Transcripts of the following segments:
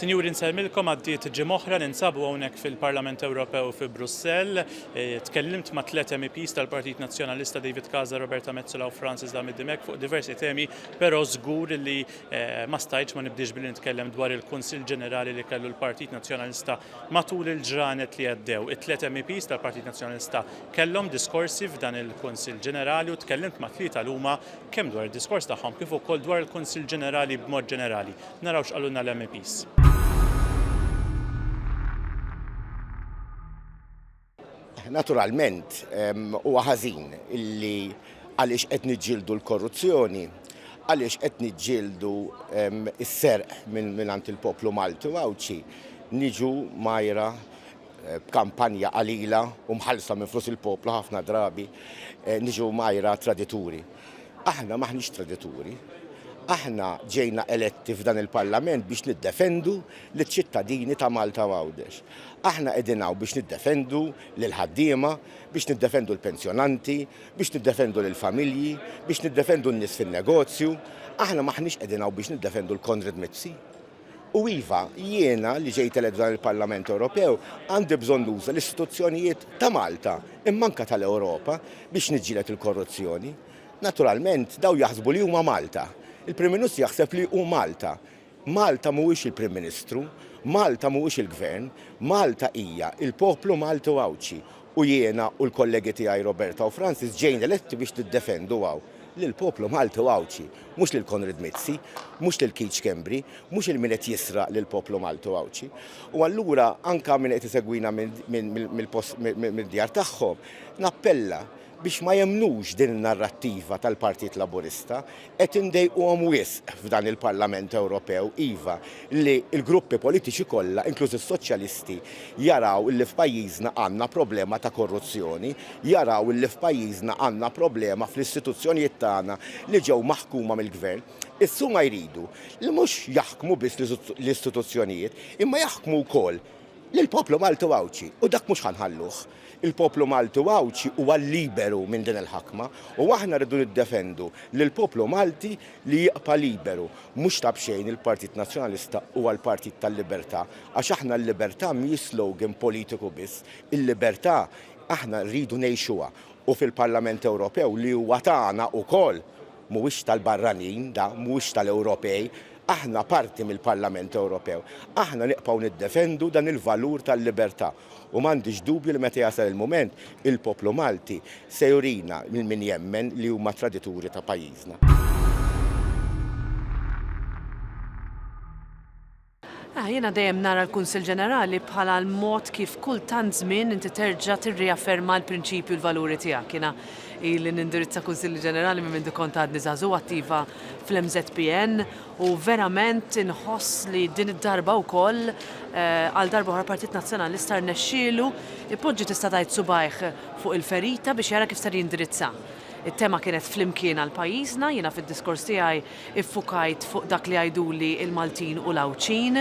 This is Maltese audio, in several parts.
Sinjuri nsemmilkom għaddiet ġimgħa oħra ninsabu hawnhekk fil-Parlament Ewropew fi Brussell. Tkellimt ma' 3 MEPs tal-Partit Nazzjonalista David Casa, Roberta Metsola u Francis Damidimek fuq diversi temi, però żgur li ma stajtx ma nibdiex billi nitkellem dwar il-Kunsill Ġenerali li kellu l-Partit Nazzjonalista matul il-ġranet li għaddew. It-3 MEPs tal-Partit Nazzjonalista kellhom diskorsi f'dan il-Kunsill Ġenerali u tkellimt ma' 3 huma kemm dwar id-diskors tagħhom kif ukoll dwar il-Kunsill Ġenerali b'mod ġenerali. Naraw x'qalulna l-MEPs. Naturalment, huwa ħażin illi għaliex qed niġġieldu l-korruzzjoni, għaliex qed niġġieldu s-serq mingħand il-poplu Malti Wawċi, niġu majra b'kampanja qalila u mħallsa minn flus il-poplu ħafna drabi, niġu majra tradituri. Aħna maħniex tradituri. Aħna ġejna eletti f'dan il-Parlament biex niddefendu l-ċittadini ta' Malta Għawdex. Aħna qegħdin biex niddefendu lill-ħaddiema, biex niddefendu l-pensjonanti, biex niddefendu lill-familji, biex niddefendu n-nies fin-negozju. Aħna maħniex qegħdin biex niddefendu l-Konrad Mizzi. U iva, jiena li ġejt elett f'dan il-Parlament Ewropew għandi bżonn nuża l-istituzzjonijiet ta' Malta imma anke tal-Ewropa biex niġġieled il-korruzzjoni. Naturalment, daw jaħsbu li huma Malta. Il-Prim Ministru jaħseb li hu Malta. Malta mhuwiex il-Prim Ministru, Malta mhuwiex il-Gvern, Malta hija il-poplu Malti Wawċi. U jiena u l-kollegi tiegħi Roberta u Francis ġejn eletti biex tiddefendu lill-poplu Malti Wawċi, mhux lil Konrad Mizzi, mhux lil Keith Schembri, mhux il min qed jisraq lill-poplu Malti Wawċi. U allura anke min qed isegwina mill-djar tagħhom, nappella biex ma jemnux din il-narrattiva tal-Partit Laburista, qed indejquhom wisq f'dan il-Parlament Ewropew iva li l-gruppi politiċi kollha, inkluż is-soċjalisti, jaraw li f'pajjiżna għandna problema ta' korruzzjoni, jaraw li f'pajjiżna għandna problema fl-istituzzjonijiet tagħna li ġew maħkuma mill-Gvern. Issu ma jridu li mhux jaħkmu biss l-istituzzjonijiet, imma jaħkmu wkoll lill-poplu Malti Wawċi u dak mhux ħanħalluh. Il-poplu Malti Wawċi huwa liberu minn din il-ħakma u aħna rridu niddefendu lill-poplu Malti li jibqa' liberu. Mhux ta' bxejn il-Partit Nazzjonalista huwa l-Partit tal-Libertà għax aħna l-libertà mhijiex slogan politiku biss. Il-libertà aħna rridu ngħixuha u fil-Parlament Ewropew li huwa tagħna wkoll mhuwiex tal-barranin mhuwiex tal-Ewropej. Aħna parti mill-Parlament Ewropew. Aħna niqpaw niddefendu dan il-valur tal-libertà. U m'għandix dubju li meta jasal il-mument il-poplu Malti se jurina min jemmen li huma tradituri ta' pajjiżna. Jiena dejjem nara l-Kunsill Ġenerali bħala l-mod kif kultant żmien inti terġa' tirriafferma l-prinċipju l-valuri tiegħek. Jiena li nindirizza Kunsill Ġenerali minn mindu kont għadni żagħżugħ attiva fl-MZPN u verament inħoss li din id-darba wkoll għal darba oħra Partit Nazzjonalista rnexxielu ipoġġi tista' tgħid subajh fuq il-ferita biex jara kif sar jindirizza. Il-tema kienet flimkien għal pajjiżna, jiena fid-diskors tiegħi iffukajt fuq dak li għajduli il-Maltin u l-Awċin.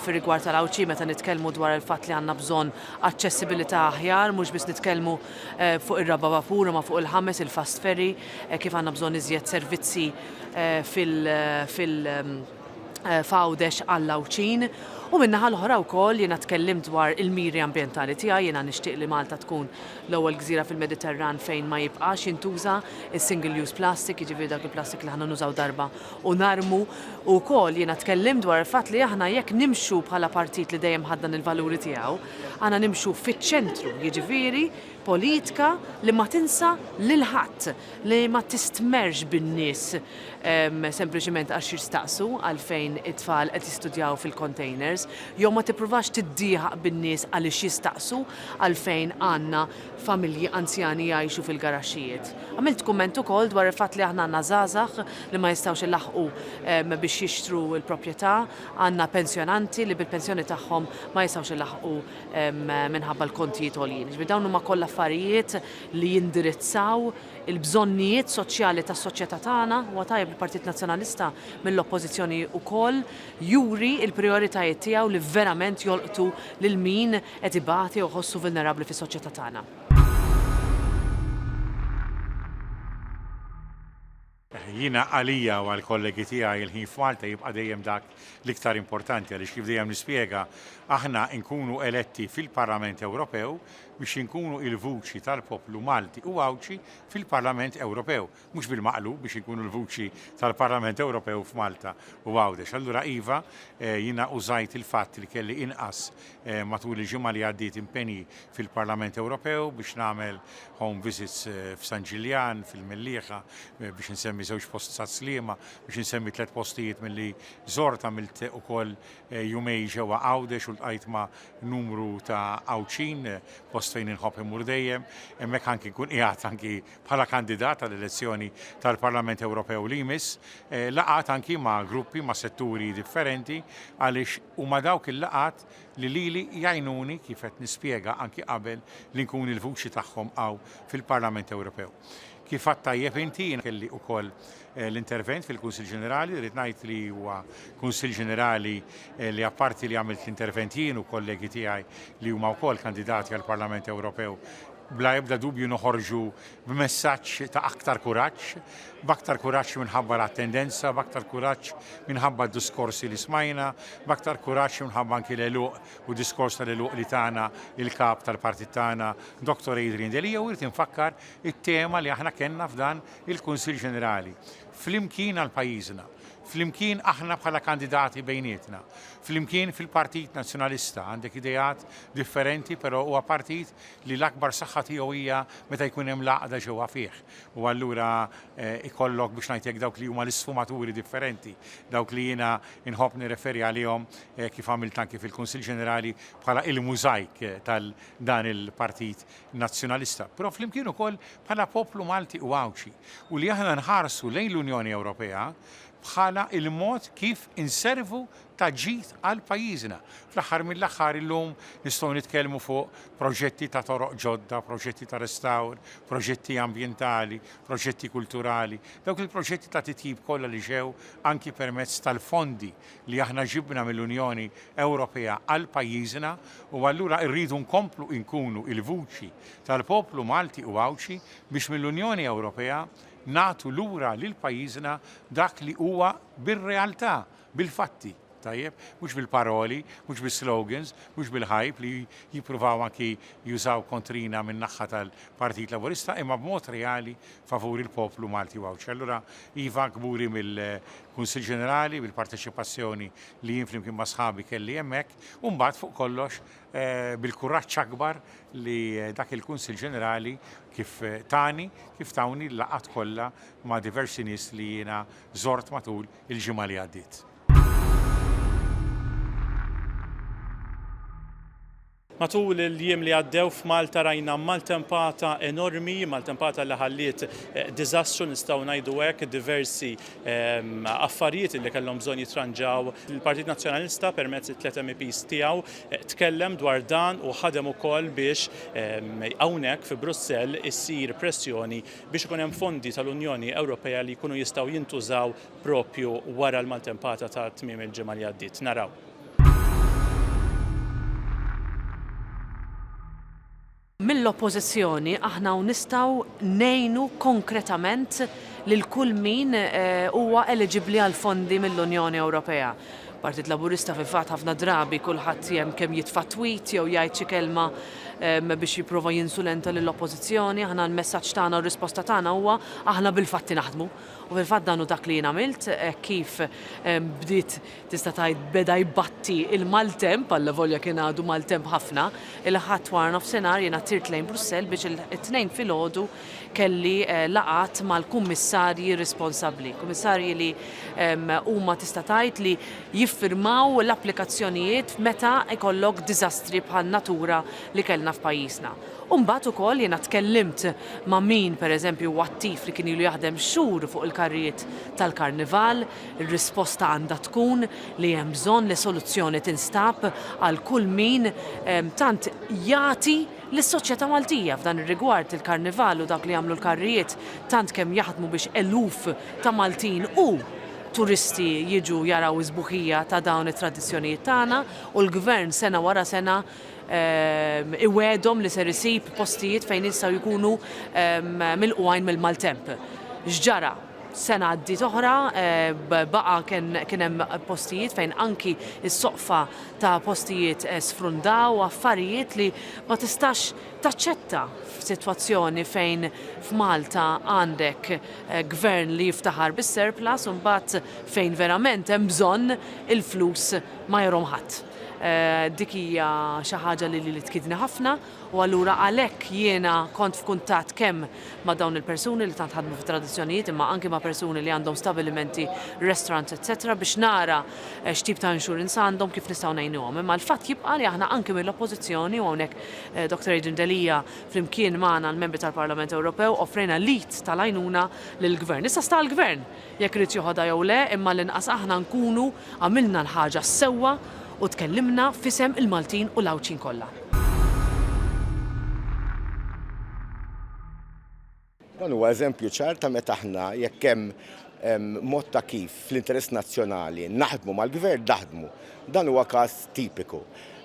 Fir-rigward tal-Awċin meta nitkellmu dwar il-fatt li għandna bżonn aċċessibilità aħjar, mhux biss nitkellmu fuq ir-raba vapur ma fuq il-ħames il-fast ferry, kif għandna bżonn iżjed servizzi f'Għawdex għall-Awċin. U minnaħa l-oħra wkoll jiena tkellimt dwar il-miri ambjentali tiegħi, jiena nixtieq li Malta tkun l-ewwel gżira fil-Mediterran fejn ma jibqax jintuża is-single use plastic, jiġifieri dak il-plastik li ħana nużaw darba u narmu. U wkoll jiena tkellimt dwar il-fatt li aħna jekk nimxu bħala partit li dejjem ħaddan il-valuri tiegħu, għandna nimxu fiċ-ċentru, jiġifieri politika li ma tinsa lil ħadd, li ma tistmerġ bin-nies sempliċement għax jistaqsu għalfejn it-tfal qed jistudjaw fil-containers, jew ma tippruvax tiddieħaq bin-nies għaliex jistaqsu għalfejn għandna familji anzjani jgħixu fil-garaxxijiet. Għamilt kumment ukoll dwar il-fatt li aħna għandna żgħażagħ li ma jistgħux ilaħqu biex jixtru l-proprjetà, għandna pensjonanti li bil-pensjoni tagħhom ma jistgħux ilaħqu minħabba l-kontijiet għoljin. Dawn huma kollha affarijiet li jindirizzaw il-bżonnijiet soċjali tas-soċjetà tagħna u tajjeb il-Partit Nazzjonalista mill-Oppożizzjoni wkoll juri l-prijoritajiet tiegħu li verament jolqtu lil min qed ibati u jħossu vulnerabbli fis-soċjetà tagħna. Jina għalija u għal-kollegi tiegħi il-ħin f'Malta jibqa' dejjem dak l-iktar importanti għaliex kif dejjem nispjega aħna nkunu eletti fil-Parlament Ewropew biex inkunu il-vuċi tal-poplu Malti u Awċi fil-Parlament Ewropew, mhux bil-maqlub biex inkunu l-vuċi tal-Parlament Ewropew f'Malta u Għawdex. Allura iva jiena użajt il-fatt li kelli inqas matul il-ġimgħa li għaddiet impenji fil-Parlament Ewropew biex nagħmel home visits f'San Ġiljan, fil-Millieħa, biex insemmi żewġ postijiet sliema, biex insemmi 3 postijiet milli żort għamilt ukoll jumej ġewwa Għawdex u ltqajt ma' numru ta' Awċin post fejn inħobb imur dejjem, hemmhekk anki nkun qiegħed anki bħala kandidat għall-elezzjoni tal-Parlament Ewropew li jmiss, laqat anki ma' gruppi ma' setturi differenti għaliex huma dawk il-laqat li lili jgħinuni kif qed nispjega anki qabel li nkun il-vuċi tagħhom hawn fil-Parlament Ewropew. Kif għadt tajjeb inti kelli wkoll l-intervent fil-Kunsill Ġenerali, rrid ngħid li huwa Kunsill Ġenerali li apparti li għamilt l-intervent jien u kollegi tiegħi li huma wkoll kandidati għall-Parlament Ewropew bla ebda dubju noħorġu b'messaġġ ta' aktar kuraġġ, b'aktar kuraġġ minħabba l-attendenza, b'aktar kuraġġ minħabba d-diskorsi li smajna, b'aktar kuraġġ minħabba anki l-eluq u diskors tal-eluq li tagħna il-kap tal-partit tagħna Dr. Adrian Delija u rrid infakkar it-tema li aħna kellna f'dan il-Kunsill Ġenerali. Flimkien għal pajjiżna, flimkien aħna bħala kandidati bejnietna, flimkien fil-Partit Nazzjonalista għandek idejat differenti, però huwa partit li l-akbar saħħa tiegħu hija meta jkun hemm laqda ġewwa fih. U allura ikollok biex ngħidlek dawk li huma l-isfumaturi differenti, dawk li jiena inħobb nirreferi għalihom kif għamilt anke fil-Kunsill Ġenerali bħala il-mużajk tal-dan il-Partit Nazzjonalista. Però flimkien ukoll bħala poplu Malti u Awċi u li aħna nħarsu lejn l-Unjoni Ewropea bħala il-mod kif inservu taġġid għal pajjiżna. Fl-aħħar mill-aħħar illum nistgħu nitkellmu fuq proġetti ta' toroq ġodda, proġetti ta' restawr, proġetti ambjentali, proġetti kulturali, dawk il-proġetti ta' titjib kollha li ġew anki permezz tal-fondi li aħna ġibna mill-Unjoni Ewropea għal pajjiżna u allura rridu nkomplu nkunu il-vuċi tal-poplu Malti u Awċi biex mill-Unjoni Ewropea natu lura lil pajjiżna dak li huwa bir-realtà, bil-fatti. Tajjeb, mhux bil-paroli, mhux bil-slogans, mhux bil-ħajp li jippruvaw anki jużaw kontrina minn naħa tal-Partit Laburista, imma b'mod reali favur il-poplu Malti u Awċi. Allura iva kburi mill-Kunsill Ġenerali, bil-parteċipazzjoni li jien flimkien ma' sħabi kelli hemmhekk, u mbagħad fuq kollox bil-kuraġġ akbar li dak il-Kunsill Ġenerali kif tawni l-laqat kollha ma' diversi nies li jiena żort matul il-ġimgħa li għaddiet. Matul il-jiem li għaddew f'Malta rajna maltempata enormi, maltempata li ħalliet diżastru nistgħu ngħidu hekk, diversi affarijiet li kellhom bżonn jitranġaw. Il-Partit Nazzjonalista permezz it-3 MPs tiegħu tkellem dwar dan u ħadem ukoll biex hawnhekk fi Brussell issir pressjoni biex ikun hemm fondi tal-Unjoni Ewropea li jkunu jistgħu jintużaw propju wara l-maltempata ta' tmiem il-ġimgħa li għaddiet. Naraw. Mill-oppożizzjoni aħna nistgħu ngħinu konkretament lil kull min huwa eligibbli għal fondi mill-Unjoni Ewropea. Partit Laburista fil-fatt ħafna drabi kulħadd hemm kemm jitfa' tweet jew jgħid xi kelma biex jipprova jinsulenta lill-oppożizzjoni, aħna l-messaġġ tagħna u r-risposta tagħna huwa aħna bil-fatti naħdmu. U fil-fatt dan hu dak li jien għamilt kif bdiet tista' tgħid beda jbatti il-maltemp għalla volja kien għadu maltemp ħafna, il-ħadd wara nofsinhar jiena tirt lejn Brussell biex it-tnejn filgħodu kelli laqat mal-kummissarji responsabbli. Kummissarji li huma tista' tgħid li jiffirmaw l-applikazzjonijiet meta jkollok diżastri bħal natura li kellna f'pajjiżna. U mbagħad ukoll jiena tkellimt ma' min pereżempju attiv li kien ilu jaħdem xhur fuq il-karrijiet tal-Karnival, ir-risposta għandha tkun li hemm bżonn li soluzzjoni tinstab għal kull min tant jagħti l-soċjetà Maltija f'dan ir-rigward il-Karnival u dak li jagħmlu l-karrijiet tant kemm jaħdmu biex eluf ta' Maltin u turisti jiġu jaraw iżbuħija ta' dawn it-tradizzjonijiet tagħna u l-Gvern sena wara sena iwedhom li ser isib postijiet fejn jistgħu jkunu milquajn mill-maltemp. X'ġara? sena għaddit oħra baqa kien hemm postijiet fejn anki s-soqfa ta' postijiet sfrundaw affarijiet li ma tistax taċċetta f'sitwazzjoni fejn f'Malta għandek gvern li jiftaħar bis-surplus u mbagħad fejn verament hemm bżonn il-flus ma jrom ħadd. Dik hija xi ħaġa li tkidni ħafna u allura għalhekk jiena kont f'kuntatt kemm ma' dawn il-persuni li tant ħadmu f'tradizzjonijiet imma anke ma' persuni li għandhom stabilimenti, restaurants, etc. biex nara x'tip ta' insurance għandhom kif nistgħu ngħinuhom. Imma l-fatt jibqa' li aħna anke mill-oppożizzjoni u hawnhekk Dr. Adrian Delija flimkien magħna l-membri tal-Parlament Ewropew offrejna lit tal-għajnuna lill-Gvern. Issa sta l-Gvern jekk irid joħodha jew le, imma l-inqas aħna nkunu għamilna l-ħaġa sewwa u tkellimna fisem il-Maltin u l-Lawċin kollha. Dan huwa eżempju ċar ta' meta aħna jekk hemm mod ta' kif fl-interess nazzjonali naħdmu mal-gvern daħdmu. Dan huwa każ tipiku.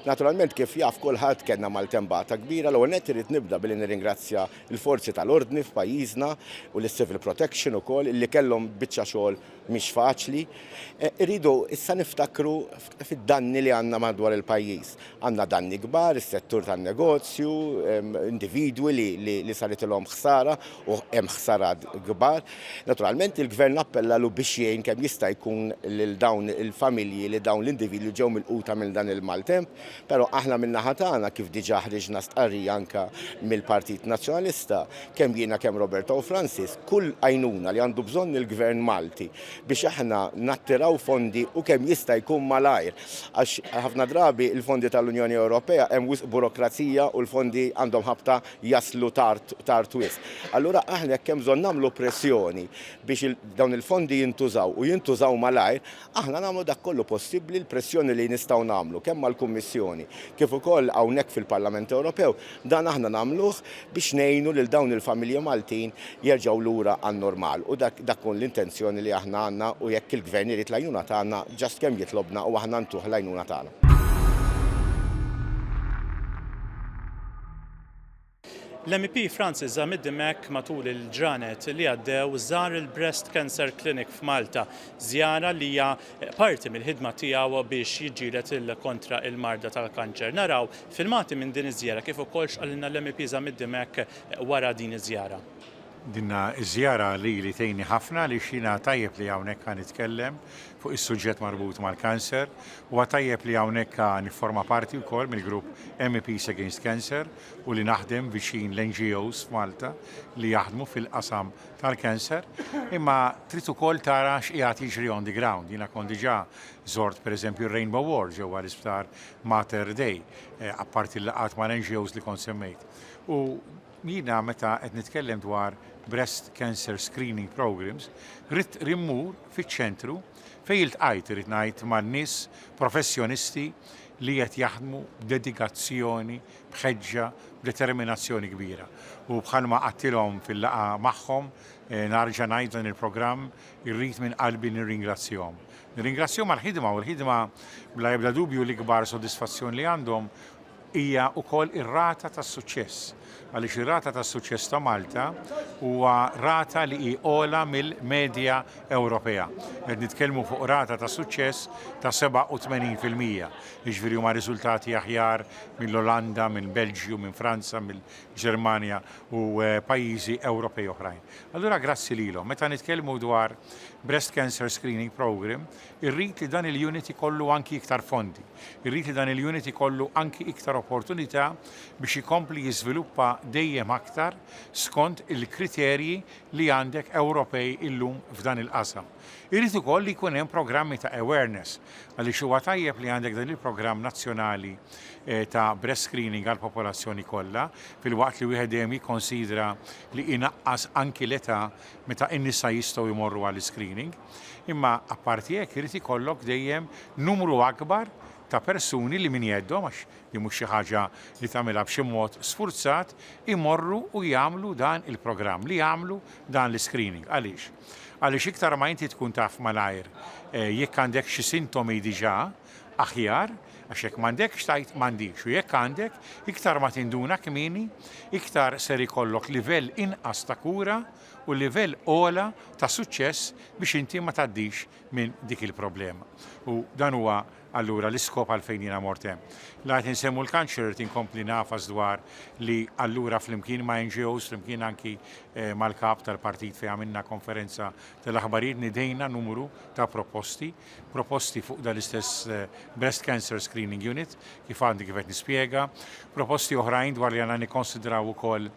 Naturalment kif jaf kulħadd kellna maltembata kbira, l-ewwel nett irid nibda billi nirringrazzja l-forzi tal-ordni f'pajjiżna u l-Civil Protection ukoll illi kellhom biċċa xogħol mhix faċli. Irridu issa niftakru fid-danni li għandna madwar il-pajjiż. Għandna danni kbar, is-settur tan-negozju, individwi li saritilhom ħsara u hemm ħsarat kbar. Naturalment il-gvern appellahu biex jgħin kemm jista' jkun lil dawn il-familji li dawn l-individwi ġew milquta minn dan il-maltemp. Pero aħna min-naħa tagħna kif diġà ħriġna stqarrija anke mill-Partit Nazzjonalista kemm jiena kemm Roberta u Francis, kull għajnuna li għandu bżonn il-Gvern Malti biex aħna nattiraw fondi u kemm jista' jkun malajr. Għax ħafna drabi il-fondi tal-Unjoni Ewropea hemm wisq burokrazija u l-fondi għandhom ħabta jaslu tard wisq. Allura aħna jekk hemm bżonn nagħmlu pressjoni biex dawn il-fondi jintużaw u jintużaw malajr, aħna nagħmlu dak kollu possibbli l-pressjoni li nistgħu nagħmlu kemm mal-Kummissjoni kif ukoll hawnhekk fil-Parlament Ewropew, dan aħna nagħmluh biex ngħinu lil dawn il-familji Maltin jerġgħu lura għan-normal. U dak kun l-intenzjoni li aħna għandna u jekk il-Gvern irid l-għajnuna tagħna ġast kemm jitlobna u aħna ntuh l-għajnuna tagħna. L-MEP Francis Zamiddimek matul il-ġranet li għaddew żar il-Breast Cancer Clinic f'Malta, żjara li hija parti mill-ħidma tiegħu biex jiġġieled kontra il-marda tal-kanċer. Naraw filmati minn din iż-żjara kif ukoll x'qalilna l-MEP Zamiddimek wara din iż-żjara. Dinna iż-żjara li tgħinni ħafna li xina tajjeb li hawnhekk kan nitkellem fuq is-suġġett marbut mal-kanser u tajjeb li hawnhekk nifforma parti wkoll mill-grupp MEPs Against Cancer u li naħdem viċin l-NGOs f'Malta li jaħdmu fil-qasam tal-kanser, imma trid ukoll tara x'qiegħed jiġri on the ground. Jiena kont diġà żort pereżempju r-Rainbow War ġewwa l-Isptar Mater Dei, apparti l-laqgħat mal-NGOs li kont semmejt. U jiena meta qed nitkellem dwar breast cancer screening programs, rrid rimmur fiċ-ċentru fejn iltqajt irid ngħid man-nies professjonisti li qed jaħdmu b'dedikazzjoni, b'ħeġġa, b'determinazzjoni kbira. U bħalma qattilhom fil-laqgħa magħhom narġa' ngħid dan il-programm irrid minn qalbi nirringrazzjahom. Nirringrazzjahom għall-ħidma u l-ħidma bla ebda dubju l-ikbar sodisfazzjoni li għandhom hija wkoll ir-rata tas-suċċess. Għaliex ir-rata tas-suċċess ta' Malta huwa rata li hi ogħla mill-medja Ewropea. Qed nitkellmu fuq rata ta' suċċess ta' 87%. Jiġifieri huma riżultati aħjar mill-Olanda, minn Belġju, minn Franza, mill-Ġermanja u pajjiżi Ewropej oħrajn. Allura grazzi lilhom. Meta nitkellmu dwar Breast Cancer Screening Program, irrid li dan il-unit ikollu anki iktar fondi. Irrid li dan il-unit ikollu anki iktar opportunità biex ikompli jiżviluppa dejjem aktar skont il-kriterji li għandek Ewropej illum f'dan il-qasam. Irrid ukoll li jkun hemm programmi ta' awareness għaliex huwa tajjeb li għandek dan il-programm nazzjonali ta' breast screening għall popolazzjoni kollha fil-waqt li wieħed dejjem jikkonsidra li inaqqas anki l-età meta n-nisa jistgħu jmorru għall-screening. Imma apparti hekk irid ikollok dejjem numru akbar ta' persuni li min jeddhom għax li mhux xi ħaġa li tagħmilha b'xi mod sfurzat imorru u jagħmlu dan il-programm, li jagħmlu dan l-screening. Għaliex? Għaliex iktar ma inti tkun taf malajr jekk għandek xi sintomi diġà aħjar, Għax jekk m'għandekx tajt m'għandix, u jekk għandek, iktar ma tinduna kmieni, iktar ser ikollok livell inqas ta' kura u livell ola ta' suċċess biex inti ma tgħaddix minn dik il-problema. U dan huwa allura l-iskop għalfejn jiena mort hemm. Laqgħet insemmu l-kanċer tinkompli nafas dwar li allura flimkien ma' NGOs, flimkien anki mal-kap tal-partit fejn għamilna konferenza tal-aħbarijiet nidejna numru ta' proposti fuq dal-istess Breast Cancer Screening Unit, kif għandi kif qed nispjega, proposti oħrajn dwar li għandna nikkonsidraw ukoll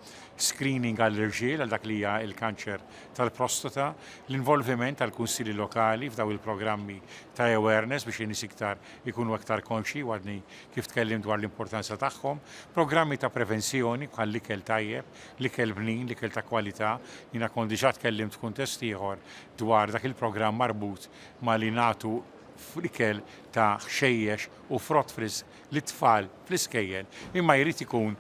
screening għall-irġiel għal dak li hija l-kanċer tal-prostata, l-involviment tal-kunsili lokali f'daw il-programmi ta' awareness biex in-nies iktar ikunu aktar konxi għadni kif tkellim dwar l-importanza tagħhom, programmi ta' prevenzjoni bħal l-ikel tajjeb, l-ikel bnin, l-ikel ta' kwalità, jiena kont diġà tkellimt f'kuntest ieħor dwar dak il-programm marbut ma' li nagħtu fl-ikel ta' xejjex u frott frisk l-tfal fl-iskejjel, imma jrid ikun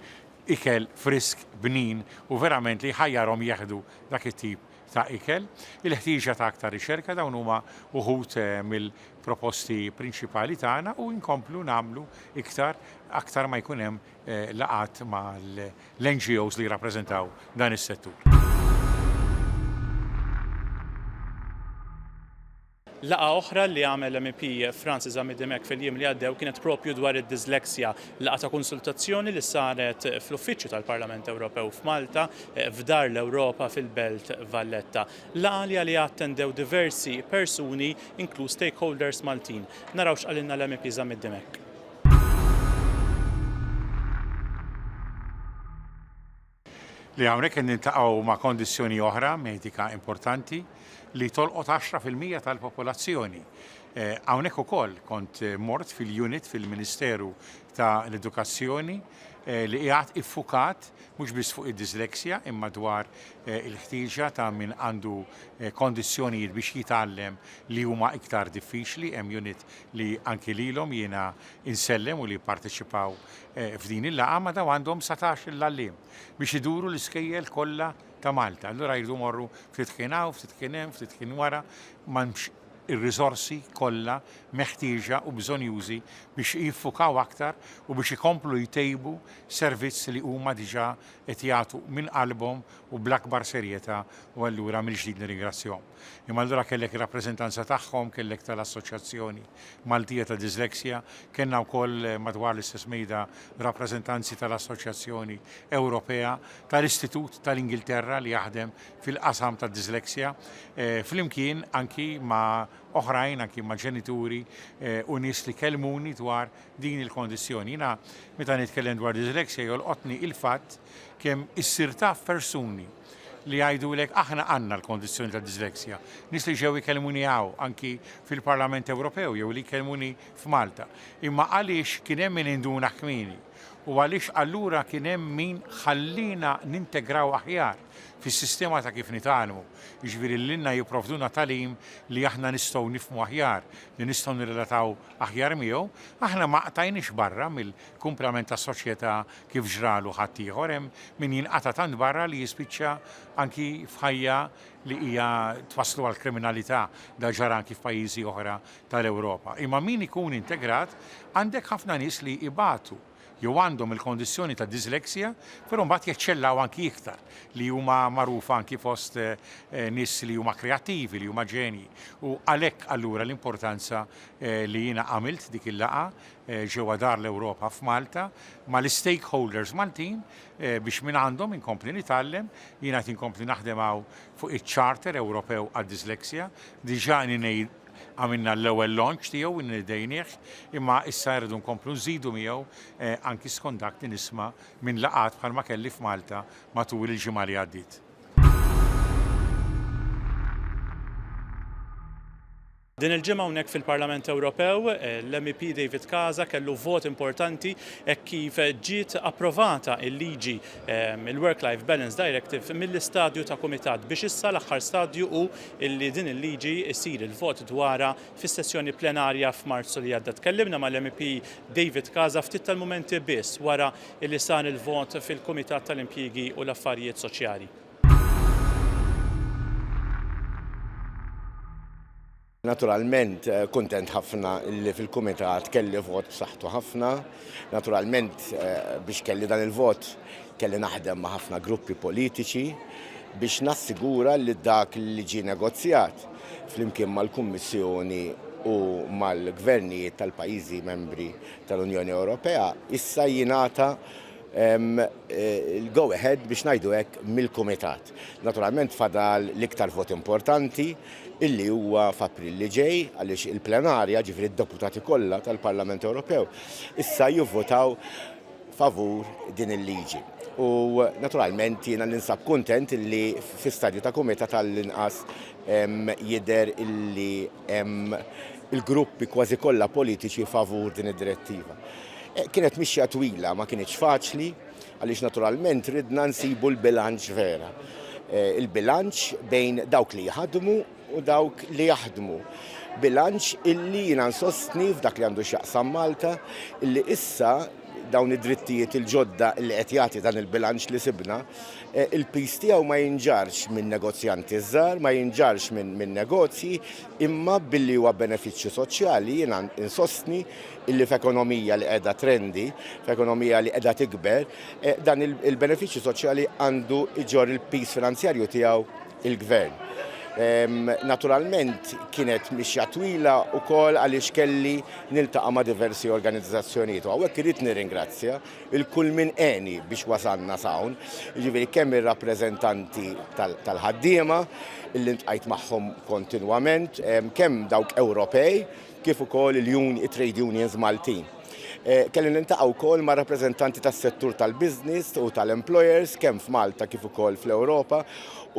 ikel frisk bnin u verament li ħajjarhom jaħdu dak it-tip ta' ikel. Il-ħtieġa ta' aktar riċerka dawn huma uħud mill-proposti prinċipali tagħna u nkomplu nagħmlu aktar ma jkun hemm laqat ma' l-NGOs li jirrappreżentaw dan is-settur. Laqa oħra li għamel MP Francis Amidemek fil-jiem li għaddew kienet propju dwar id-disleksja, laqa ta' konsultazzjoni li saret fl-uffiċċju tal-Parlament Ewropew f'Malta f'Dar l-Ewropa fil-Belt Valletta. Laqa li għalli attendew diversi persuni, inkluż stakeholders Maltin. Narawx għalinna l-MP Amidemek. Li hawnhekk niltaqgħu ma' kondizzjoni oħra medika importanti li tolqot 10% tal-popolazzjoni. Hawnhekk ukoll kont mort fil-unit fil-Ministeru ta' l-Edukazzjoni li qiegħed iffukat mhux biss fuq id-disleksja imma dwar il-ħtieġa ta' min għandu kondizzjonijiet biex jitgħallem li huma iktar diffiċli, hemm unit li anki lilhom jiena insellem u li parteċipaw f'din il-laqgħa ma daw għandhom 17 l-għalliem biex iduru l-iskejjel kollha ta' Malta. Allura jridu morru ftit kien hawn, ftit kien hemm, ftit kien wara, m'hemmx ir-riżorsi kollha meħtieġa u bżonjużi biex jiffukaw aktar u biex ikomplu jtejbu servizz li huma diġà qed jagħtu minn qalbhom u bl-akbar serjetà u allura mill-ġdid nirringrazzjahom. Imma allura kellek ir-rappreżentanza tagħhom, kellek tal-Assoċjazzjoni Maltija ta' Disleksja, kellna wkoll madwar l-istess mejda rappreżentanzi tal-Assoċjazzjoni Ewropea, tal-Istitut tal-Ingilterra li jaħdem fil-qasam tad-disleksja, flimkien anki ma' oħrajn anki ma' ġenituri u nies li kellmuni dwar din il-kondizzjoni. Jiena meta nitkellem dwar disleksja jolqotni il-fatt kemm issir taf persuni li jgħidulek aħna għandna l-kondizzjoni ta' disleksja. Nies li ġew ikellmuni hawn anki fil-Parlament Ewropew jew li jkellmuni f'Malta. Imma għaliex kien hemm min induna kmieni u għaliex allura kien hemm min ħallina nintegraw aħjar fis-sistema ta' kif nitgħallmu. Jiġifieri lilna jipprovduna tagħlim li aħna nistgħu nifhmu aħjar, li nistgħu nirrelataw aħjar miegħu, aħna ma qtajniex barra mill-kumplament tas-soċjetà kif ġralu ħadd ieħor hemm min jinqata' tant barra li jispiċċa anki f'ħajja li hija twasslu għal kriminalità da ġara anki f'pajjiżi oħra tal-Ewropa. Imma min ikun integrat għandek ħafna nies li ibatu jew għandhom il-kondizzjoni ta' disleksja, però mbagħad jeċċellaw anki iktar li huma magħrufa anki fost nies li huma kreattivi, li huma ġenji. U għalhekk allura l-importanza li jiena għamilt dik il-laqgħa ġewwa Dar l-Ewropa f'Malta mal-stakeholders Maltin biex minn għandhom inkompli nitgħallem, jiena qed inkompli naħdem hawn fuq iċ-Charter Ewropew għad-Disleksja, diġà għamilna l-ewwel launch tiegħu nidejnieh, imma issa rridu nkomplu nżidu miegħu anki skont dak li nisma' minn laqat bħalma kelli f'Malta matul il-ġimgħa li għaddiet. Din il-ġimgħa hawnhekk fil-Parlament Ewropew, l-MEP David Casa kellu vot importanti hekk kif ġiet approvata il-liġi il-Work-Life Balance Directive mill-istadju ta' kumitat biex issa l-aħħar stadju hu illi din il-liġi jsir il-vot dwarha fis-sessjoni plenarja f'Marzu li għadda. Tkellimna mal-MEP David Casa ftit tal-mumenti biss wara illi sar il-vot fil-Kumitat tal-Impjiegi u l-Affarijiet Soċjali. Naturalment, kontent ħafna li fil-Kumitat kelli vot b'saħħtu ħafna. Naturalment, biex kelli dan il-vot, kelli naħdem ma' ħafna gruppi politiċi biex nassigura li dak li ġie negozjat flimkien mal-Kummissjoni u mal-gvernijiet tal-pajjiżi membri tal-Unjoni Ewropea issa jingħata il-go ahead biex ngħidu hekk mill-Kumitat. Naturalment fadal l-iktar vot importanti illi huwa f'April li ġej għaliex il-plenarja ġifieri d-deputati kollha tal-Parlament Ewropew issa jivvotaw favur din il-liġi. U naturalment jiena ninsab kuntent illi fi stadju ta' kumitat tal-inqas jidher illi hemm il-gruppi kważi kollha politiċi favur din id-direttiva. Kienet mixja twila, ma kienx faċli għaliex naturalment ridna nsibu l-bilanċ vera. Il-bilanċ bejn dawk li jħadmu u dawk li jaħdmu. Bilanċ illi jiena nsostni f'dak li għandu x'jaqsam Malta illi issa dawn id-drittijiet il-ġodda li qed jagħti dan il-bilanċ li sibna, il-pis tiegħu ma jinġarx minn negozjanti żgħar, ma jinġarx minn negozji, imma billi huwa benefiċċju soċjali jiena insostni illi f'ekonomija li qiegħda trendi, f'ekonomija li qiegħda tikber, dan il-benefiċċju soċjali għandu iġor il-pis finanzjarju tiegħu il-gvern. Naturalment kienet mixja twila wkoll għaliex kelli niltaqa' ma' diversi organizzazzjonijiet u hawnhekk irid nirringrazzja il-kull min għeni biex wasalna hawn, jiġifieri kemm ir-rappreżentanti tal-ħaddiema illi ntqajt magħhom kontinwament, kemm dawk Ewropej kif ukoll il-trade unions Maltin. Kelli niltaqgħu wkoll ma' rappreżentanti tas-settur tal-business u tal-employers kemm f'Malta kif ukoll fl-Ewropa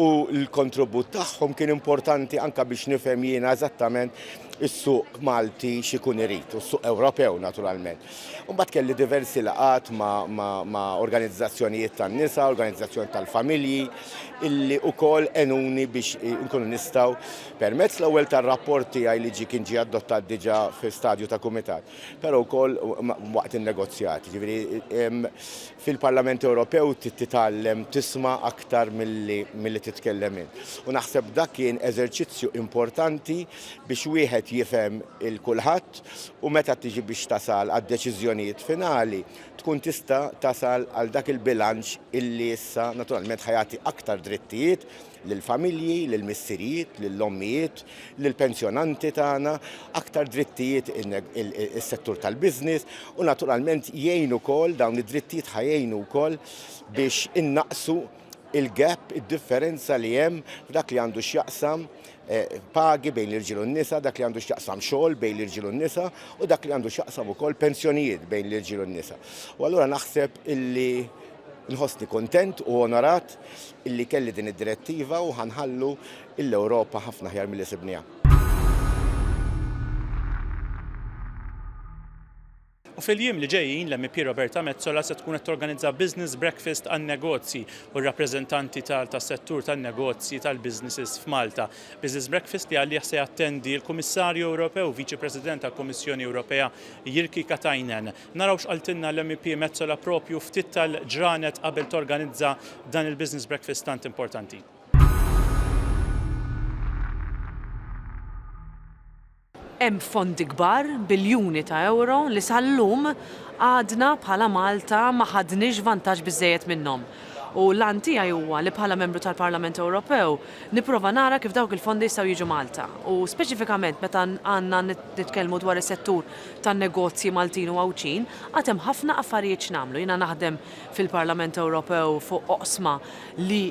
u l-kontribut tagħhom kien importanti anke biex nifhem jiena eżattament is-suq Malti x'ikun irid, u s-suq Ewropew naturalment. Mbagħad kelli diversi laqat ma' organizzazzjonijiet tan-nisa, organizzazzjoni tal-familji, illi wkoll enuni biex nkunu nistgħu permezz l-ewwel tar-rapport tiegħi li kien ġie adottat diġà fi-stadju ta' kumitat, però wkoll waqt in-negozjati. Ġifieri fil-Parlament Ewropew titgħallem tisma' aktar milli titkellem in. U naħseb dak kien eżerċizzju importanti biex wieħed jifhem il-kulħadd u meta tiġi biex tasal għad-deċiżjonijiet finali tkun tista' tasal għal dak il-bilanċ illi issa naturalment ħajati aktar drittijiet lill-familji, lill-missirijiet, lill-ommijiet, lill-pensjonanti tagħna, aktar drittijiet is-settur tal-business u naturalment jgħinu wkoll dawn id-drittijiet ħajjgħinu wkoll biex innaqsu il-gap, id-differenza li hemm f'dak li għandu x'jaqsam pagi bejn l-irġiel u n-nisa, dak li għandu x'jaqsam xogħol bejn l-irġiel u n-nisa u dak li għandu x'jaqsam ukoll pensjonijiet bejn l-irġiel u n-nisa. U allura naħseb illi nħossni kontent u onorat illi kelli din id-direttiva u ħanħallu l-Ewropa ħafna ħjar milli sibniha. U fil-jiem li ġejjin l-MP Roberta Metsola se tkun qed torganizza business breakfast għan-negozji u r-rappreżentanti tas-settur tan-negozji tal-businesses f'Malta. Business breakfast li għalih se jattendi l-Kummissarju Ewropew, Viċi President tal-Kummissjoni Ewropea Jyrki Katainen. Naraw x'qaltilna l-MP Metsola propju ftit tal-ġranet qabel torganizza dan il-business breakfast tant importanti. Hemm fondi kbar, biljuni ta' euro li sal-lum għadna bħala Malta ma ħadniex vantaġġ biżżejjed minnhom. U l-għan tiegħi huwa li bħala membru tal-Parlament Ewropew nipprova nara kif dawk il-fondi jistgħu jiġu Malta. U speċifikament meta għandna nitkellmu dwar is-settur tan-negozji Maltin u Għawċin, għad hemm ħafna affarijiet x'nagħmlu. Jiena naħdem fil-Parlament Ewropew fuq oqsma li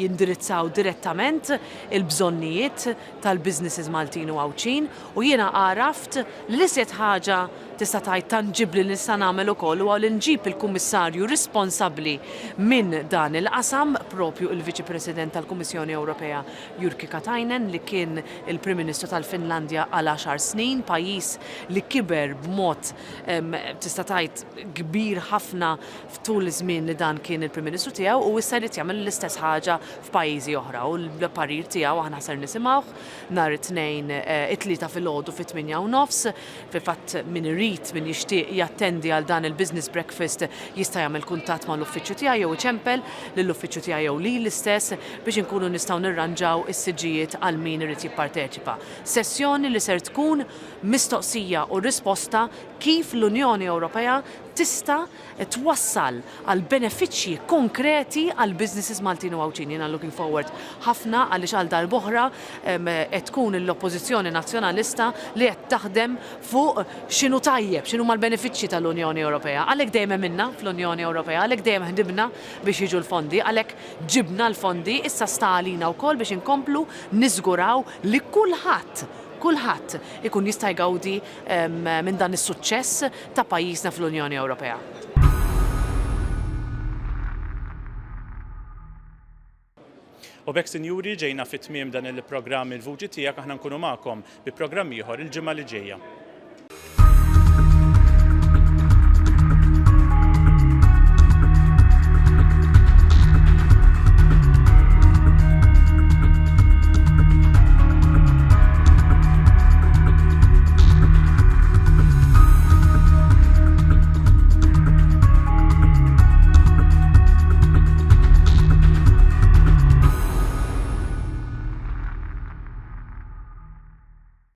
jindirizzaw direttament il-bżonnijiet tal-businesses Maltin u Għawċin u jiena għaraft li l-iżjed ħaġa tista' tgħid tanġibli li nista' nagħmel ukoll huwa li nġib il-Kummissarju responsabbli minn dan il-qasam propju il-Viċi President tal-Kummissjoni Ewropea Jyrki Katainen li kien il-Prim Ministru tal-Finlandja għal 10 snin, pajjiż li kiber b'mod tista' tgħid kbir ħafna f'tul iż-żmien li dan kien il-Prim Ministru tiegħu u issa jrid jagħmel l-istess ħaġa f'pajjiżi oħra u l-parir tiegħu aħna ser nisimgħuh nhar it-tnejn it-tlieta filgħodu fit-8 u nofs fil-fatt min irid irid min jixtieq jattendi għal dan il-business breakfast jista' jagħmel kuntatt mal-uffiċċju tiegħi jew iċempel lill-uffiċċju tiegħi jew li l-istess biex inkunu nistgħu nirranġaw is-siġijiet għal min irid jipparteċipa. Sessjoni li ser tkun mistoqsija u risposta kif l-Unjoni Ewropea tista' twassal għal benefiċċji konkreti għal businesses Maltin u Għawċin. Jiena looking forward ħafna għaliex għal darb'oħra qed tkun l-Oppożizzjoni Nazzjonalista li qed taħdem fuq x'inhu tajjeb, x'inhu mal-benefiċċji tal-Unjoni Ewropea. Għalhekk dejjem minna fl-Unjoni Ewropea, għalhekk dejjem ħdibna biex jiġu l-fondi, għalhekk ġibna l-fondi, issa sta għalina wkoll biex inkomplu niżguraw li kulħadd ikun jista' jgawdi minn dan is-suċċess ta' pajjiżna fl-Unjoni Ewropea. U bekk sinjuri ġejna fit-tmiem dan il-programm il-vuċi tiegħek aħna nkunu magħkom bi programm ieħor il-ġimgħa li ġejja.